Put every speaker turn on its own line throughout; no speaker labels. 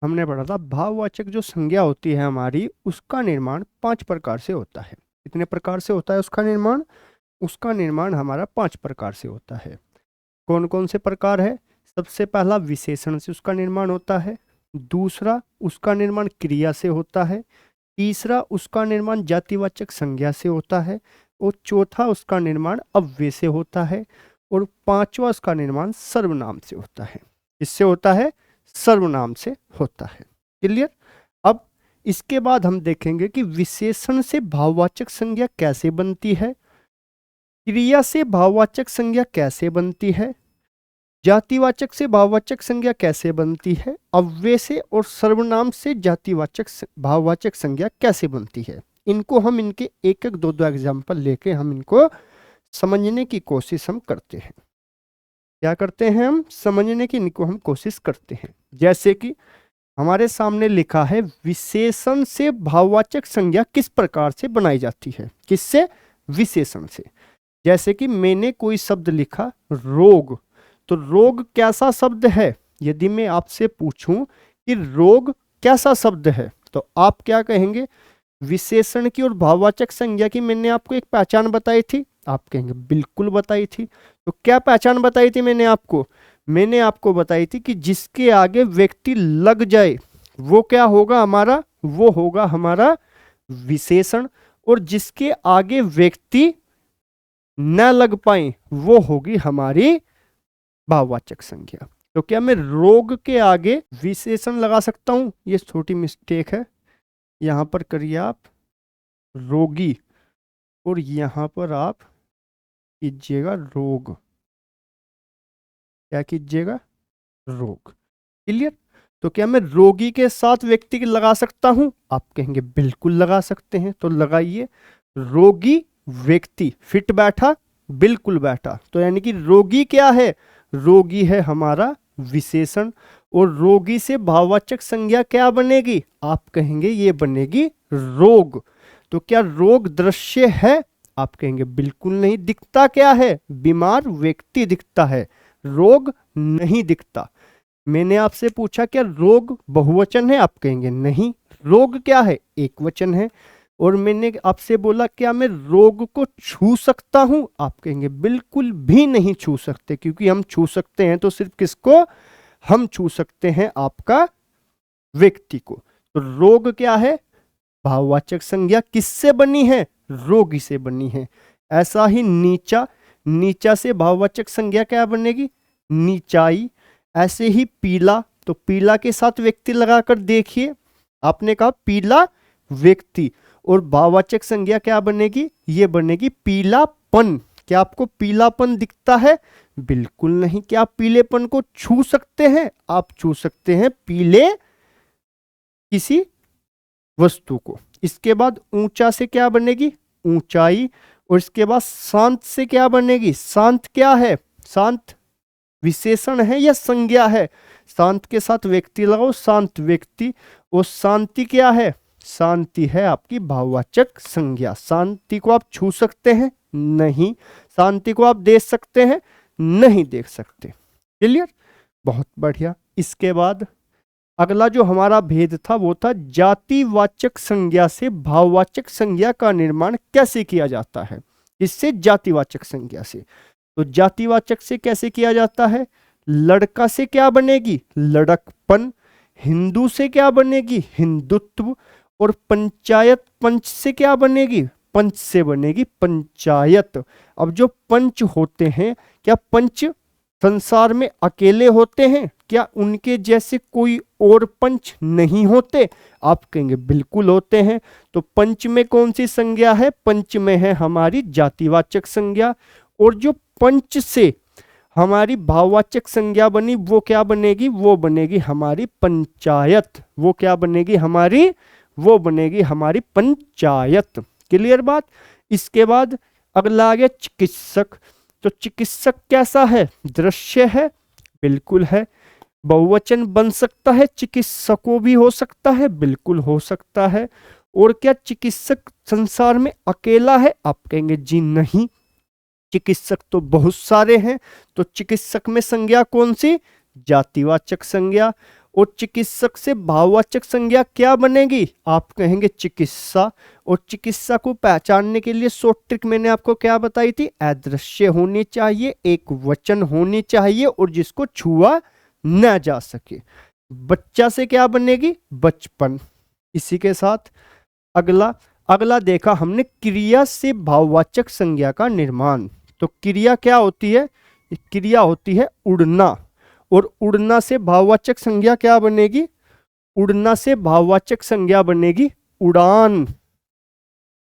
हमने पढ़ा था भाववाचक जो संज्ञा होती है हमारी, उसका निर्माण 5 प्रकार से होता है। कितने प्रकार से होता है उसका निर्माण? उसका निर्माण हमारा 5 प्रकार से होता है। कौन कौन से प्रकार है? सबसे पहला विशेषण से उसका निर्माण होता है। दूसरा, उसका निर्माण क्रिया से होता है। तीसरा, उसका निर्माण जातिवाचक संज्ञा से होता है। और चौथा, उसका निर्माण अव्यय से होता है। और पांचवा, उसका निर्माण सर्वनाम से होता है। किससे होता है? सर्वनाम से होता है। क्लियर? अब इसके बाद हम देखेंगे कि विशेषण से भाववाचक संज्ञा कैसे बनती है, क्रिया से भाववाचक संज्ञा कैसे बनती है, जातिवाचक से भाववाचक संज्ञा कैसे बनती है, अव्यय से और सर्वनाम से जातिवाचक भाववाचक संज्ञा कैसे बनती है। इनको हम इनके एक एक दो दो एग्जाम्पल लेके हम इनको समझने की कोशिश हम करते हैं। क्या करते हैं? हम समझने की इनको हम कोशिश करते हैं। जैसे कि हमारे सामने लिखा है, विशेषण से भाववाचक संज्ञा किस प्रकार से बनाई जाती है? किससे? विशेषण से। जैसे कि मैंने कोई शब्द लिखा रोग, तो रोग कैसा शब्द है? यदि मैं आपसे पूछूं कि रोग कैसा शब्द है, तो आप क्या कहेंगे? विशेषण की और भाववाचक संज्ञा की मैंने आपको एक पहचान बताई थी। आप कहेंगे बिल्कुल बताई थी। तो क्या पहचान बताई थी मैंने आपको? मैंने आपको बताई थी कि जिसके आगे व्यक्ति लग जाए वो क्या होगा हमारा? वो होगा हमारा विशेषण। और जिसके आगे व्यक्ति न लग पाए वो होगी हमारी भाववाचक संज्ञा। तो क्या मैं रोग के आगे विशेषण लगा सकता हूं? ये छोटी मिस्टेक है। यहां पर करिए आप रोगी और यहां पर आप कीजिएगा रोग। क्या कीजिएगा? रोग। क्लियर? तो क्या मैं रोगी के साथ व्यक्ति लगा सकता हूं? आप कहेंगे बिल्कुल लगा सकते हैं। तो लगाइए रोगी व्यक्ति। फिट बैठा? बिल्कुल बैठा। तो यानी कि रोगी क्या है? रोगी है हमारा विशेषण। और रोगी से भाववाचक संज्ञा क्या बनेगी? आप कहेंगे ये बनेगी रोग। तो क्या रोग दृश्य है? आप कहेंगे बिल्कुल नहीं। दिखता क्या है? बीमार व्यक्ति दिखता है, रोग नहीं दिखता। मैंने आपसे पूछा क्या रोग बहुवचन है? आप कहेंगे नहीं। रोग क्या है? एक वचन है। और मैंने आपसे बोला क्या मैं रोग को छू सकता हूं? आप कहेंगे बिल्कुल भी नहीं छू सकते, क्योंकि हम छू सकते हैं तो सिर्फ किसको? हम छू सकते हैं आपका व्यक्ति को। तो रोग क्या है? भाववाचक संज्ञा किससे बनी है? रोगी से बनी है। ऐसा ही नीचा, नीचा से भाववाचक संज्ञा क्या बनेगी? नीचाई। ऐसे ही पीला, तो पीला के साथ व्यक्ति लगाकर देखिए। आपने कहा पीला व्यक्ति, और भाववाचक संज्ञा क्या बनेगी? ये बनेगी पीलापन। क्या आपको पीलापन दिखता है? बिल्कुल नहीं। क्या आप पीलेपन को छू सकते हैं? आप छू सकते हैं पीले किसी वस्तु को। इसके बाद ऊंचा से क्या बनेगी? ऊंचाई। और इसके बाद शांत से क्या बनेगी? शांत क्या है? शांत विशेषण है या संज्ञा है? शांत के साथ व्यक्ति लगाओ, शांत व्यक्ति। और शांति क्या है? शांति है आपकी भाववाचक संज्ञा। शांति को आप छू सकते हैं? नहीं। शांति को आप देख सकते हैं? नहीं देख सकते। क्लियर? बहुत बढ़िया। इसके बाद अगला जो हमारा भेद था वो था जातिवाचक संज्ञा से भाववाचक संज्ञा का निर्माण कैसे किया जाता है। इससे जातिवाचक संज्ञा से, तो जातिवाचक से कैसे किया जाता है? लड़का से क्या बनेगी? लड़कपन। हिंदू से क्या बनेगी? हिंदुत्व। और पंचायत, पंच से क्या बनेगी? पंच से बनेगी पंचायत। अब जो पंच होते हैं, क्या पंच संसार में अकेले होते हैं? क्या उनके जैसे कोई और पंच नहीं होते? आप कहेंगे बिल्कुल होते हैं। तो पंच में कौन सी संज्ञा है? पंच में है हमारी जातिवाचक संज्ञा। और जो पंच से हमारी भाववाचक संज्ञा बनी वो क्या बनेगी? वो बनेगी हमारी पंचायत। वो क्या बनेगी हमारी? वो बनेगी हमारी पंचायत। क्लियर बात? इसके बाद अगला आ गया चिकित्सक। तो चिकित्सक कैसा है? दृश्य है? बिल्कुल है। बहुवचन बन सकता है? चिकित्सकों भी हो सकता है? बिल्कुल हो सकता है। और क्या चिकित्सक संसार में अकेला है? आप कहेंगे जी नहीं, चिकित्सक तो बहुत सारे हैं। तो चिकित्सक में संज्ञा कौन सी? जातिवाचक संज्ञा। और चिकित्सक से भाववाचक संज्ञा क्या बनेगी? आप कहेंगे चिकित्सा। और चिकित्सा को पहचानने के लिए शॉर्ट ट्रिक मैंने आपको क्या बताई थी? अदृश्य होनी चाहिए, एक वचन होनी चाहिए और जिसको छुआ न जा सके। बच्चा से क्या बनेगी? बचपन। इसी के साथ अगला अगला देखा हमने क्रिया से भाववाचक संज्ञा का निर्माण। तो क्रिया क्या होती है? क्रिया होती है उड़ना, और उड़ना से भाववाचक संज्ञा क्या बनेगी? उड़ना से भाववाचक संज्ञा बनेगी उड़ान।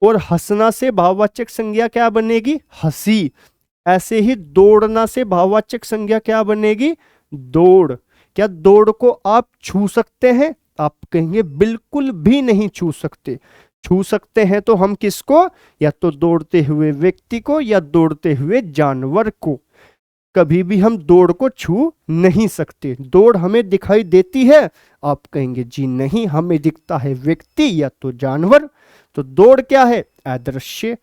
और हंसना से भाववाचक संज्ञा क्या बनेगी? हंसी। ऐसे ही दौड़ना से भाववाचक संज्ञा क्या बनेगी? दौड़। क्या दौड़ को आप छू सकते हैं? आप कहेंगे बिल्कुल भी नहीं छू सकते। छू सकते हैं तो हम किसको? या तो दौड़ते हुए व्यक्ति को या दौड़ते हुए जानवर को। कभी भी हम दौड़ को छू नहीं सकते। दौड़ हमें दिखाई देती है? आप कहेंगे जी नहीं, हमें दिखता है व्यक्ति या तो जानवर। तो दौड़ क्या है? अदृश्य।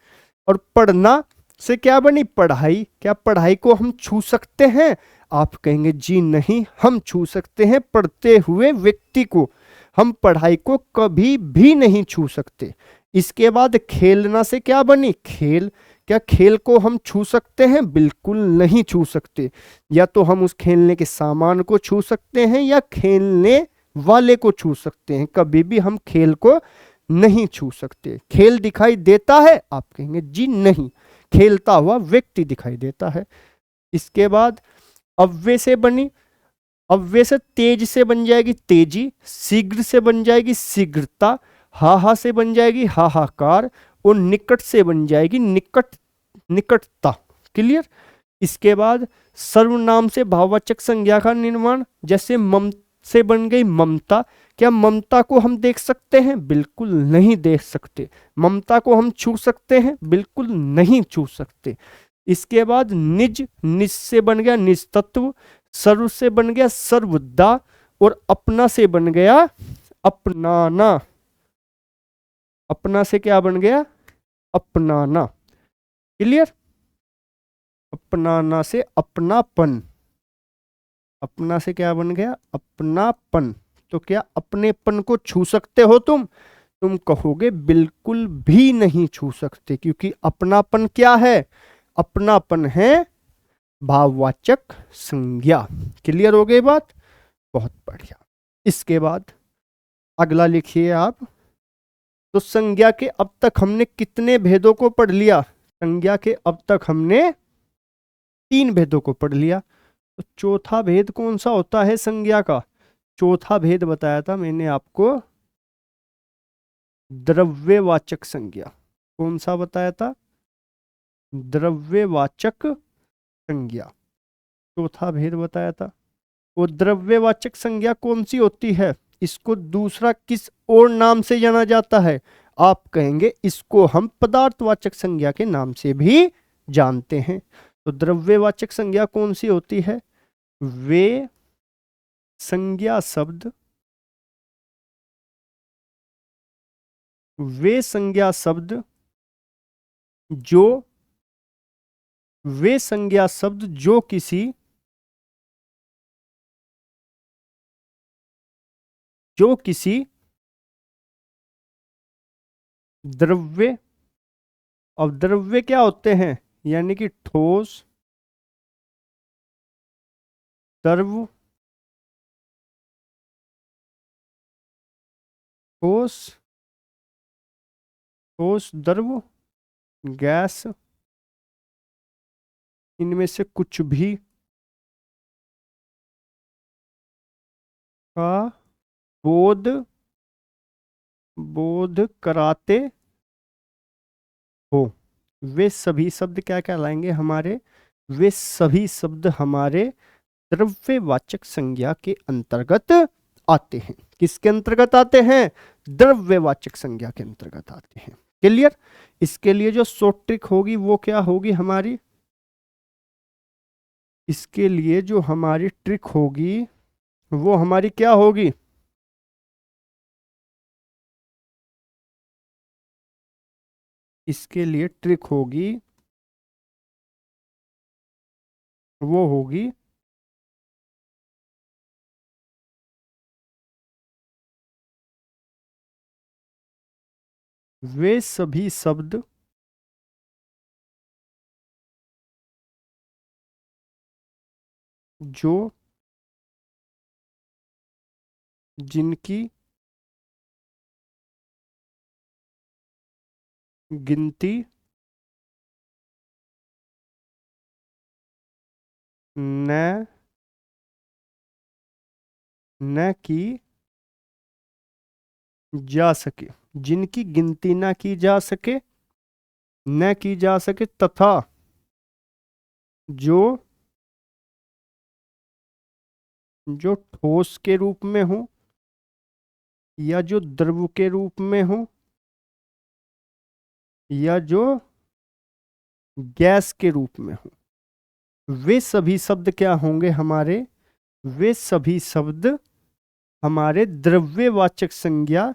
और पढ़ना से क्या बनी? पढ़ाई। क्या पढ़ाई को हम छू सकते हैं? आप कहेंगे जी नहीं, हम छू सकते हैं पढ़ते हुए व्यक्ति को, हम पढ़ाई को कभी भी नहीं छू सकते। इसके बाद खेलना से क्या बनी? खेल। क्या खेल को हम छू सकते हैं? बिल्कुल नहीं छू सकते। या तो हम उस खेलने के सामान को छू सकते हैं या खेलने वाले को छू सकते हैं, कभी भी हम खेल को नहीं छू सकते। खेल दिखाई देता है? आप कहेंगे जी नहीं, खेलता हुआ व्यक्ति दिखाई देता है। इसके बाद अव्यय से बनी। अव्यय से तेज से बन जाएगी तेजी, शीघ्र से बन जाएगी शीघ्रता, हाहा से बन जाएगी हाहाकार, और निकट से बन जाएगी निकटता। क्लियर? इसके बाद सर्वनाम से भाववाचक संज्ञा का निर्माण। जैसे मम से बन गई ममता। क्या ममता को हम देख सकते हैं? बिल्कुल नहीं देख सकते। ममता को हम छू सकते हैं? बिल्कुल नहीं छू सकते। इसके बाद निज। निज से बन गया निज तत्व, सर्व से बन गया सर्वदा, और अपना से बन गया अपनाना। अपना से क्या बन गया? अपनाना। क्लियर? अपनाना से अपनापन। अपना से क्या बन गया? अपनापन। तो क्या अपनेपन को छू सकते हो तुम कहोगे बिल्कुल भी नहीं छू सकते, क्योंकि अपनापन क्या है? अपनापन है भाववाचक संज्ञा। क्लियर हो गई बात? बहुत बढ़िया। इसके बाद अगला लिखिए आप। तो संज्ञा के अब तक हमने कितने भेदों को पढ़ लिया? संज्ञा के अब तक हमने 3 भेदों को पढ़ लिया। तो चौथा भेद कौन सा होता है संज्ञा का? चौथा भेद बताया था मैंने आपको, द्रव्यवाचक संज्ञा। कौन सा बताया था? द्रव्यवाचक संज्ञा। चौथा भेद बताया था। वो द्रव्यवाचक संज्ञा कौन सी होती है? इसको दूसरा किस और नाम से जाना जाता है? आप कहेंगे इसको हम पदार्थवाचक संज्ञा के नाम से भी जानते हैं। तो द्रव्यवाचक संज्ञा कौन सी होती है? वे संज्ञा शब्द, वे संज्ञा शब्द जो वे संज्ञा शब्द जो किसी द्रव्य। अब द्रव्य क्या होते हैं? यानी कि ठोस, द्रव, ठोस, ठोस द्रव, गैस, इनमें से कुछ भी का बोध बोध कराते हो, वे सभी शब्द क्या कहलाएंगे हमारे? वे सभी शब्द हमारे द्रव्यवाचक संज्ञा के अंतर्गत आते हैं। किसके अंतर्गत आते हैं? द्रव्यवाचक संज्ञा के अंतर्गत आते हैं। क्लियर? इसके लिए जो शॉर्ट ट्रिक होगी वो क्या होगी हमारी? इसके लिए जो हमारी ट्रिक होगी वो हमारी क्या होगी? इसके लिए ट्रिक होगी, वो होगी वे सभी शब्द जो जिनकी गिनती न न की जा सके, जिनकी गिनती न की जा सके, न की जा सके, तथा जो जो ठोस के रूप में हो या जो द्रव के रूप में हो या जो गैस के रूप में हो, वे सभी शब्द क्या होंगे हमारे, वे सभी शब्द हमारे द्रव्यवाचक संज्ञा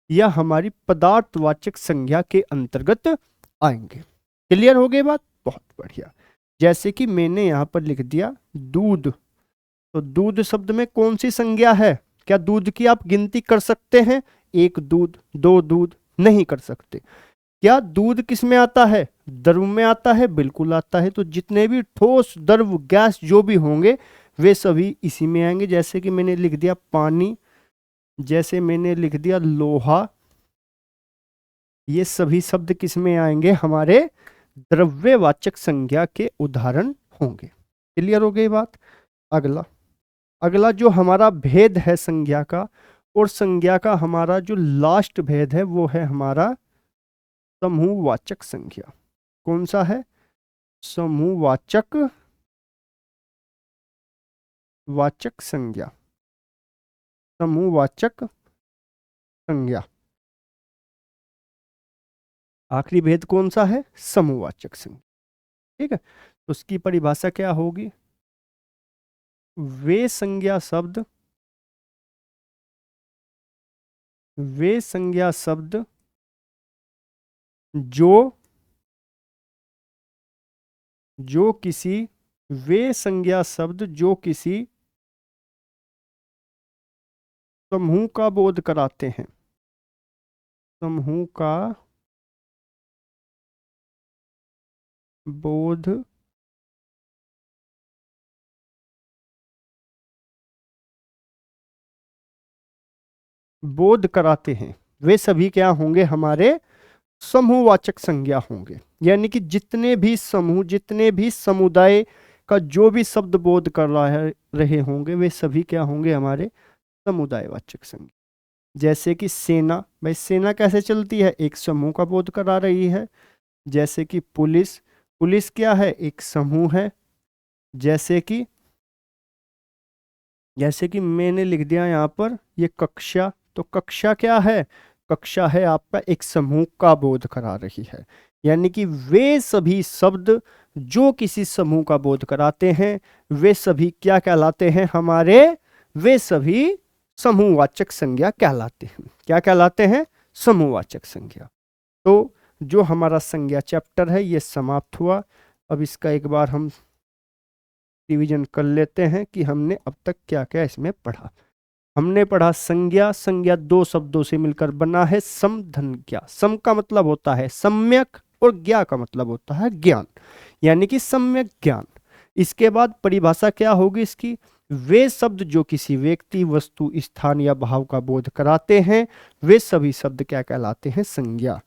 या हमारी पदार्थवाचक संज्ञा के अंतर्गत आएंगे। क्लियर हो गई बात? बहुत बढ़िया। जैसे कि मैंने यहां पर लिख दिया दूध, तो दूध शब्द में कौन सी संज्ञा है? क्या दूध की आप गिनती कर सकते हैं? एक दूध, दो दूध? नहीं कर सकते। क्या दूध किस में आता है? द्रव में आता है, बिल्कुल आता है। तो जितने भी ठोस, द्रव, गैस जो भी होंगे वे सभी इसी में आएंगे। जैसे कि मैंने लिख दिया पानी, जैसे मैंने लिख दिया लोहा, ये सभी शब्द किस में आएंगे? हमारे द्रव्यवाचक संज्ञा के उदाहरण होंगे। क्लियर हो गई बात? अगला अगला जो हमारा भेद है संज्ञा का, और संज्ञा का हमारा जो लास्ट भेद है वो है हमारा समूहवाचक संज्ञा। कौन सा है? समूहवाचक वाचक संज्ञा। समूहवाचक संज्ञा। आखिरी भेद कौन सा है? समूहवाचक संज्ञा। ठीक है, तो उसकी परिभाषा क्या होगी? वे संज्ञा शब्द, वे संज्ञा शब्द जो जो किसी वे संज्ञा शब्द जो किसी समूह का बोध कराते हैं, समूह का बोध बोध कराते हैं, वे सभी क्या होंगे? हमारे समूहवाचक संज्ञा होंगे। यानी कि जितने भी समूह, जितने भी समुदाय का जो भी शब्द बोध कर रहे होंगे वे सभी क्या होंगे? हमारे समुदायवाचक संज्ञा। जैसे कि सेना, भाई सेना कैसे चलती है? एक समूह का बोध करा रही है। जैसे कि पुलिस, पुलिस क्या है? एक समूह है। जैसे कि मैंने लिख दिया यहाँ पर ये कक्षा, तो कक्षा क्या है? कक्षा है आपका एक समूह का बोध करा रही है। यानी कि वे सभी शब्द जो किसी समूह का बोध कराते हैं वे सभी क्या कहलाते हैं? हमारे वे सभी समूहवाचक संज्ञा कहलाते हैं। क्या कहलाते हैं? समूहवाचक संज्ञा। तो जो हमारा संज्ञा चैप्टर है ये समाप्त हुआ। अब इसका एक बार हम रिवीजन कर लेते हैं कि हमने अब तक क्या क्या इसमें पढ़ा। हमने पढ़ा संज्ञा। संज्ञा दो शब्दों से मिलकर बना है, सम धन ज्ञा। सम का मतलब होता है सम्यक और ज्ञा का मतलब होता है ज्ञान, यानी कि सम्यक ज्ञान। इसके बाद परिभाषा क्या होगी इसकी? वे शब्द जो किसी व्यक्ति, वस्तु, स्थान या भाव का बोध कराते हैं वे सभी शब्द क्या कहलाते हैं? संज्ञा।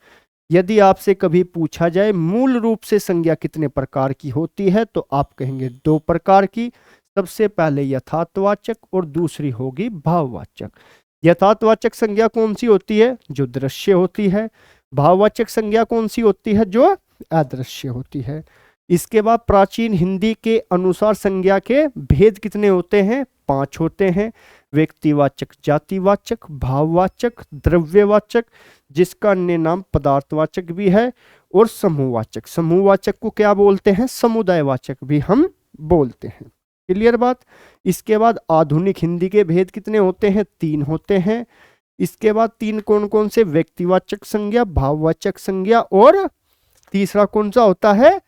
यदि आपसे कभी पूछा जाए मूल रूप से संज्ञा कितने प्रकार की होती है तो आप कहेंगे दो प्रकार की। सबसे पहले यथार्थवाचक और दूसरी होगी भाववाचक। यथार्थवाचक संज्ञा कौन सी होती है? जो दृश्य होती है। भाववाचक संज्ञा कौन सी होती है? जो अदृश्य होती है। इसके बाद प्राचीन हिंदी के अनुसार संज्ञा के भेद कितने होते हैं? 5 होते हैं। व्यक्तिवाचक, जातिवाचक, भाववाचक, द्रव्यवाचक, जिसका अन्य नाम पदार्थवाचक भी है, और समूहवाचक। समूहवाचक को क्या बोलते हैं? समुदायवाचक भी हम बोलते हैं। क्लियर बात? इसके बाद आधुनिक हिंदी के भेद कितने होते हैं? 3 होते हैं। इसके बाद 3 कौन कौन से? व्यक्तिवाचक संज्ञा, भाववाचक संज्ञा, और तीसरा कौन सा होता है?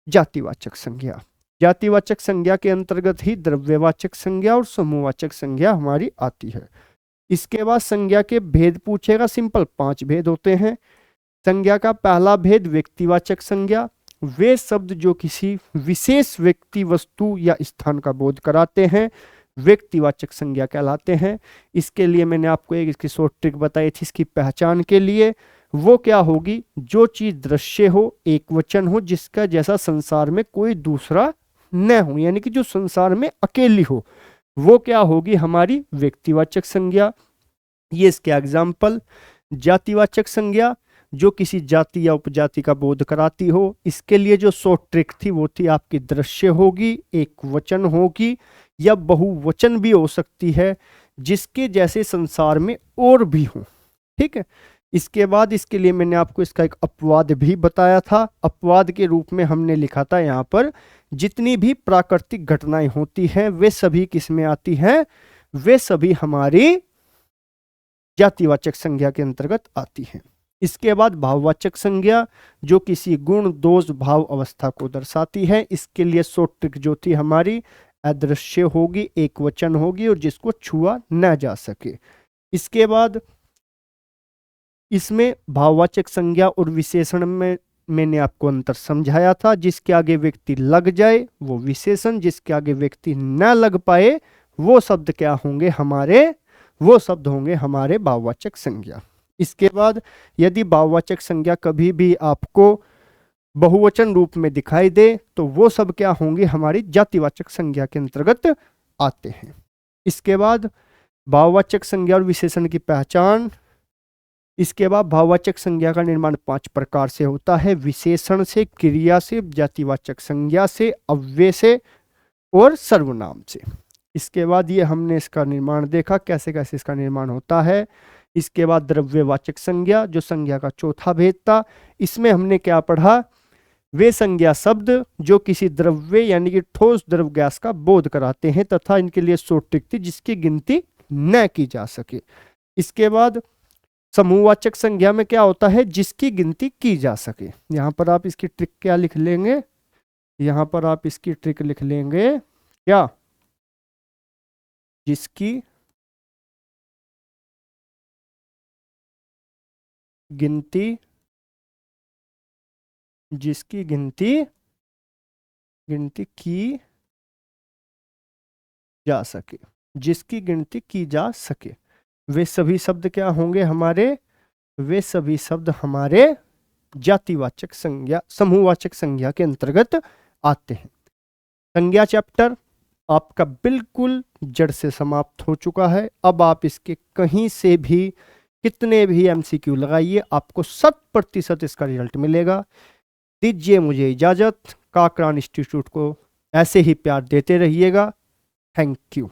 जातिवाचक संज्ञा। जातिवाचक संज्ञा के अंतर्गत ही द्रव्यवाचक संज्ञा और समूहवाचक संज्ञा हमारी आती है। इसके बाद संज्ञा के भेद पूछेगा, सिंपल 5 भेद होते हैं। संज्ञा का पहला भेद व्यक्तिवाचक संज्ञा, वे शब्द जो किसी विशेष व्यक्ति, वस्तु या स्थान का बोध कराते हैं व्यक्तिवाचक संज्ञा कहलाते हैं। इसके लिए मैंने आपको एक इसकी शॉर्ट ट्रिक बताई थी इसकी पहचान के लिए। वो क्या होगी, जो चीज दृश्य हो, एक वचन हो, जिसका जैसा संसार में कोई दूसरा न हो, यानी कि जो संसार में अकेली हो, वो क्या होगी, हमारी व्यक्तिवाचक संज्ञा। ये इसके एग्जाम्पल। जातिवाचक संज्ञा, जो किसी जाति या उपजाति का बोध कराती हो। इसके लिए जो शॉर्ट ट्रिक थी वो थी आपकी दृश्य होगी, एक वचन होगी या बहुवचन भी हो सकती है, जिसके जैसे संसार में और भी हो। ठीक है। इसके बाद इसके लिए मैंने आपको इसका एक अपवाद भी बताया था। अपवाद के रूप में हमने लिखा था यहाँ पर, जितनी भी प्राकृतिक घटनाएं होती हैं वे सभी किस में आती हैं, वे सभी हमारी जातिवाचक संज्ञा के अंतर्गत आती हैं। इसके बाद भाववाचक संज्ञा, जो किसी गुण, दोष, भाव, अवस्था को दर्शाती है। इसके लिए शॉर्ट ट्रिक जो थी हमारी, अदृश्य होगी, एक वचन होगी और जिसको छुआ न जा सके। इसके बाद इसमें भाववाचक संज्ञा और विशेषण में मैंने आपको अंतर समझाया था। जिसके आगे व्यक्ति लग जाए वो विशेषण, जिसके आगे व्यक्ति न लग पाए वो शब्द क्या होंगे हमारे, वो शब्द होंगे हमारे भाववाचक संज्ञा। इसके बाद यदि भाववाचक संज्ञा कभी भी आपको बहुवचन रूप में दिखाई दे तो वो सब क्या होंगे, हमारी जातिवाचक संज्ञा के अंतर्गत आते हैं। इसके बाद भाववाचक संज्ञा और विशेषण की पहचान। इसके बाद भाववाचक संज्ञा का निर्माण 5 प्रकार से होता है, विशेषण से, क्रिया से, जातिवाचक संज्ञा से, अव्यय से और सर्वनाम से। इसके बाद ये हमने इसका निर्माण देखा कैसे कैसे इसका निर्माण होता है। इसके बाद द्रव्यवाचक संज्ञा, जो संज्ञा का चौथा भेद था। इसमें हमने क्या पढ़ा, वे संज्ञा शब्द जो किसी द्रव्य यानी कि ठोस द्रव गैस का बोध कराते हैं तथा इनके लिए शॉर्ट ट्रिक थी जिसकी गिनती न की जा सके। इसके बाद समूहवाचक संज्ञा में क्या होता है, जिसकी गिनती की जा सके। यहां पर आप इसकी ट्रिक क्या लिख लेंगे, यहां पर आप इसकी ट्रिक लिख लेंगे क्या, जिसकी गिनती, जिसकी गिनती की जा सके, जिसकी गिनती की जा सके। वे सभी शब्द क्या होंगे हमारे, वे सभी शब्द हमारे जातिवाचक संज्ञा, समूहवाचक संज्ञा के अंतर्गत आते हैं। संज्ञा चैप्टर आपका बिल्कुल जड़ से समाप्त हो चुका है। अब आप इसके कहीं से भी कितने भी एमसीक्यू लगाइए, आपको 100% इसका रिजल्ट मिलेगा। दीजिए मुझे इजाजत। काकरान इंस्टीट्यूट को ऐसे ही प्यार देते रहिएगा। Thank you.